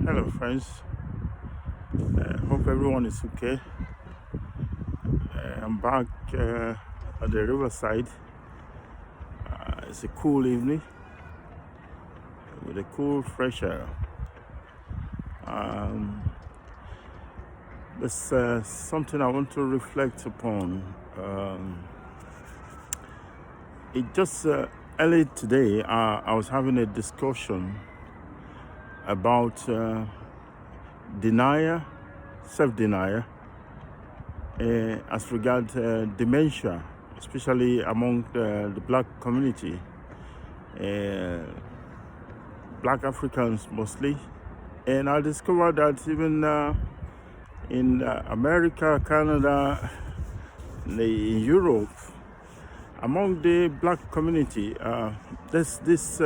Hello, friends. Hope everyone is okay. I'm back at the riverside. It's a cool evening with a cool, fresh air. There's something I want to reflect upon. Early today, I was having a discussion about self-denial, as regards dementia, especially among the black community, black Africans mostly. And I discovered that even in America, Canada, in Europe, among the black community, there's this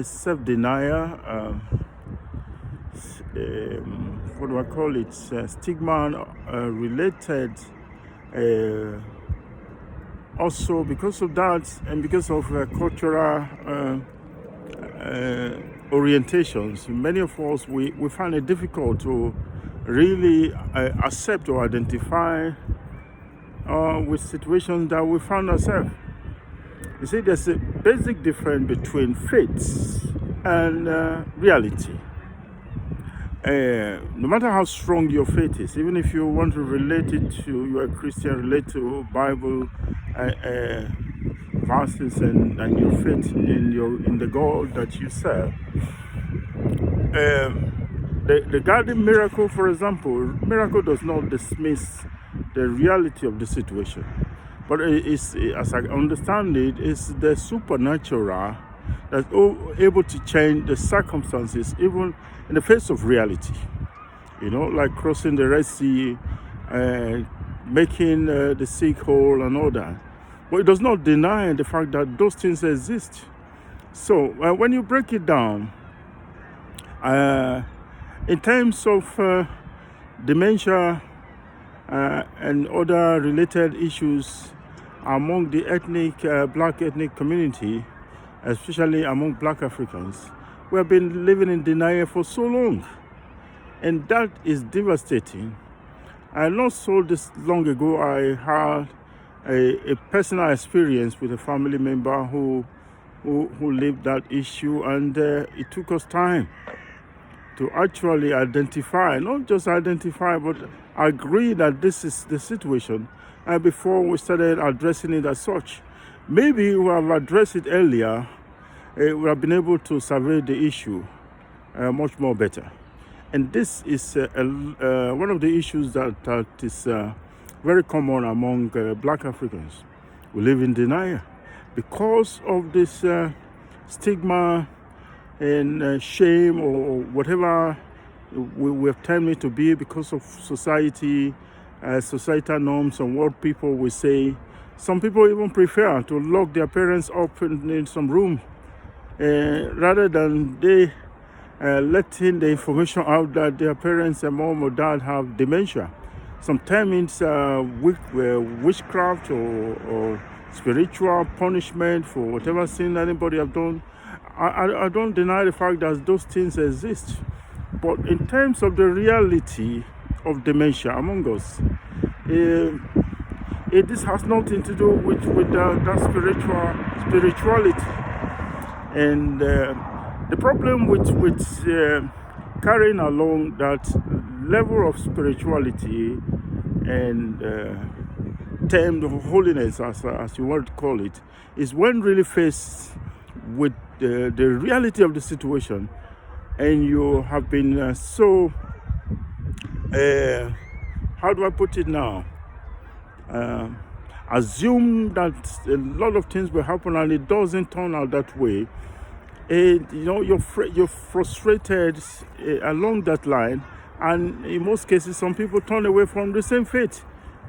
self-denial, what do I call it, stigma related, also because of that and because of cultural orientations. Many of us, we find it difficult to really accept or identify with situations that we find ourselves. You see, there's a basic difference between faith and reality. No matter how strong your faith is, even if you want to relate it to, you're a Christian, relate to Bible verses and your faith in the God that you serve. The garden miracle, for example, miracle does not dismiss the reality of the situation, but it is, as I understand it, is the supernatural that's able to change the circumstances, even in the face of reality. You know, like crossing the Red Sea, making the sick whole and all that. But it does not deny the fact that those things exist. So when you break it down, in terms of dementia and other related issues among the black ethnic community, especially among black Africans, we have been living in denial for so long. And that is devastating. Not so this long ago, I had a personal experience with a family member who lived that issue, and it took us time to actually identify, not just identify, but agree that this is the situation, before we started addressing it as such. Maybe we have addressed it earlier, we have been able to survey the issue much more better. And this is one of the issues that is very common among black Africans. We live in denial because of this stigma and shame, or whatever we have termed it to be, because of society, societal norms and what people will say. Some people even prefer to lock their parents up in some room rather than they letting the information out that their parents and mom or dad have dementia. Sometimes it's witchcraft or spiritual punishment for whatever sin anybody have done. I don't deny the fact that those things exist. But in terms of the reality of dementia among us, this has nothing to do with that spirituality. And the problem with carrying along that level of spirituality and termed holiness, as you want to call it, is when really faced with the reality of the situation, and you have been how do I put it now? Assume that a lot of things will happen and it doesn't turn out that way. And you're frustrated along that line, and in most cases some people turn away from the same faith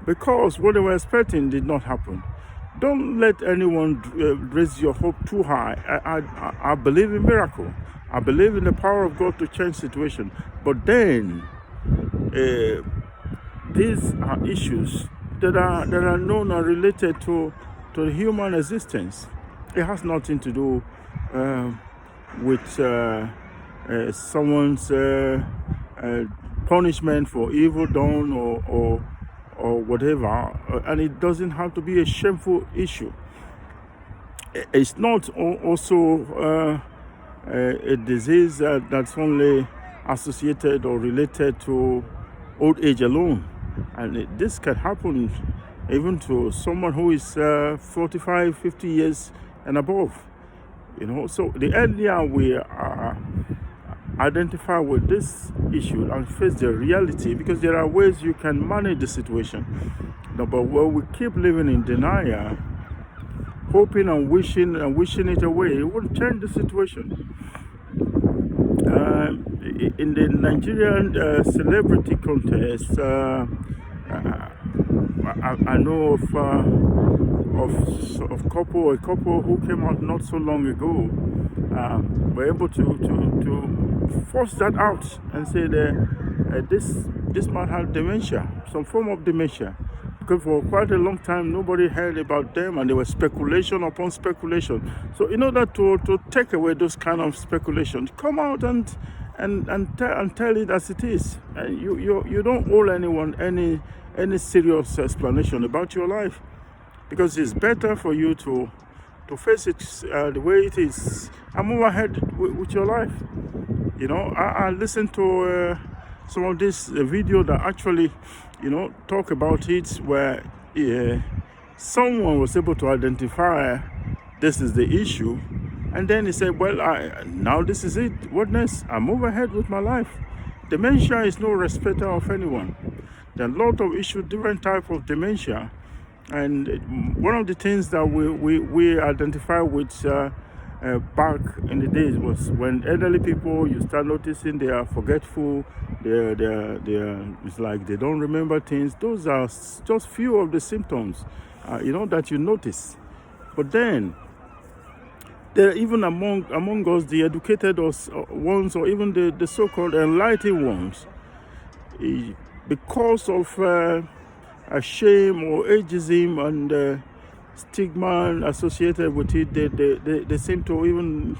because what they were expecting did not happen. Don't let anyone raise your hope too high. I believe in miracle. I believe in the power of God to change situation. But then these are issues that are known and related to the human existence. It has nothing to do with someone's punishment for evil done or whatever, and it doesn't have to be a shameful issue. It's not also a disease that's only associated or related to old age alone, and this can happen even to someone who is 45, 50 years and above. So the earlier we identify with this issue and face the reality, because there are ways you can manage the situation. But when we keep living in denial, hoping and wishing it away, it won't change the situation. In the Nigerian celebrity contest, I know of a couple who came out not so long ago, were able to force that out and say that this man had dementia, some form of dementia. Because for quite a long time nobody heard about them, and there was speculation upon speculation. So in order to take away those kind of speculations, come out and tell it as it is. And you don't owe anyone any serious explanation about your life, because it's better for you to face it the way it is and move ahead with your life. I listened to some of this video that actually talk about it, where someone was able to identify this is the issue, and then he said, well, now this is it, what next? I move ahead with my life. Dementia is no respecter of anyone. There are a lot of issues, different types of dementia, and one of the things that we identify with back in the days was when elderly people, you start noticing they are forgetful, it's like they don't remember things. Those are just few of the symptoms that you notice. But then there are even among us, the educated ones, or even the so-called enlightened ones, because of a shame or ageism and stigma associated with it, they seem to even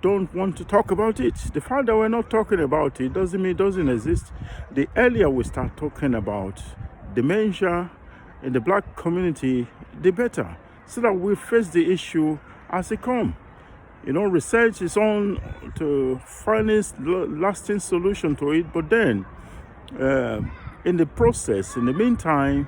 don't want to talk about it. The fact that we're not talking about it doesn't mean it doesn't exist. The earlier we start talking about dementia in the black community, the better, so that we face the issue as it comes. Research is on to find a lasting solution to it, but then in the process, in the meantime,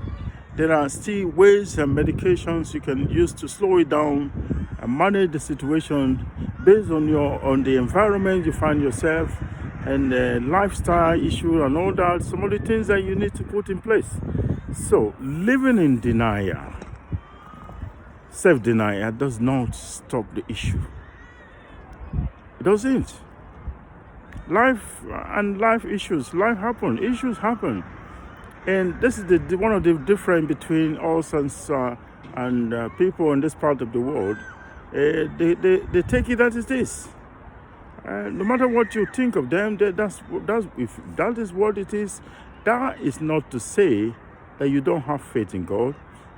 there are still ways and medications you can use to slow it down and manage the situation based on the environment you find yourself and the lifestyle issue and all that, some of the things that you need to put in place. So living in denial, self-denial, does not stop the issue. It doesn't. Life issues happen. And this is one of the difference between us and people in this part of the world. They take it as it is. No matter what you think of them, if that is what it is, that is not to say that you don't have faith in God,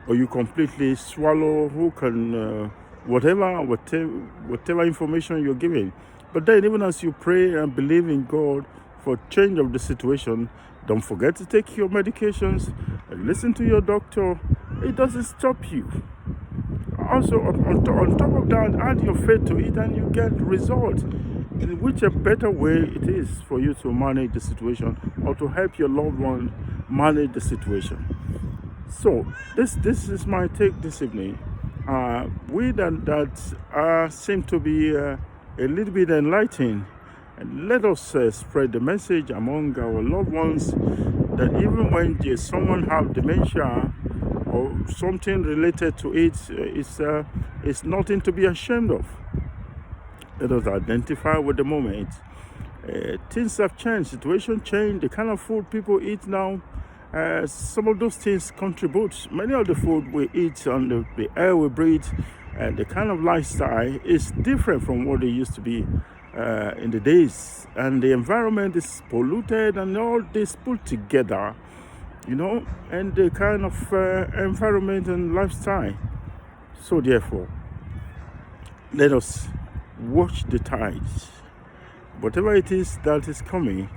or you completely swallow whatever information you're given. But then, even as you pray and believe in God for change of the situation, don't forget to take your medications and listen to your doctor. It doesn't stop you. Also, on top of that, add your faith to it and you get results, in which a better way it is for you to manage the situation or to help your loved one manage the situation. So this is my take this evening. We that seem to be a little bit enlightened, and let us spread the message among our loved ones that even when someone have dementia or something related to it, it's nothing to be ashamed of. Let us identify with the moment. Things have changed, situation changed, the kind of food people eat now, some of those things contribute. Many of the food we eat and the air we breathe, the kind of lifestyle is different from what it used to be in the days, and the environment is polluted and all this put together, and the kind of environment and lifestyle. So therefore, let us watch the tides whatever it is that is coming,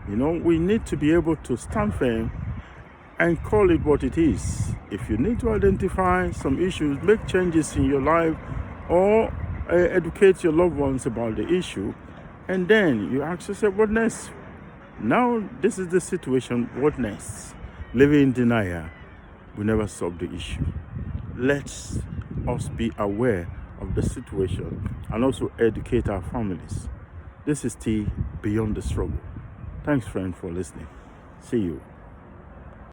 we need to be able to stand firm and call it what it is. If you need to identify some issues, make changes in your life, or educate your loved ones about the issue, and then you ask yourself, what next? Now, this is the situation, what next? Living in denial will never solve the issue. Let us be aware of the situation and also educate our families. This is T Beyond the Struggle. Thanks, friend, for listening. See you.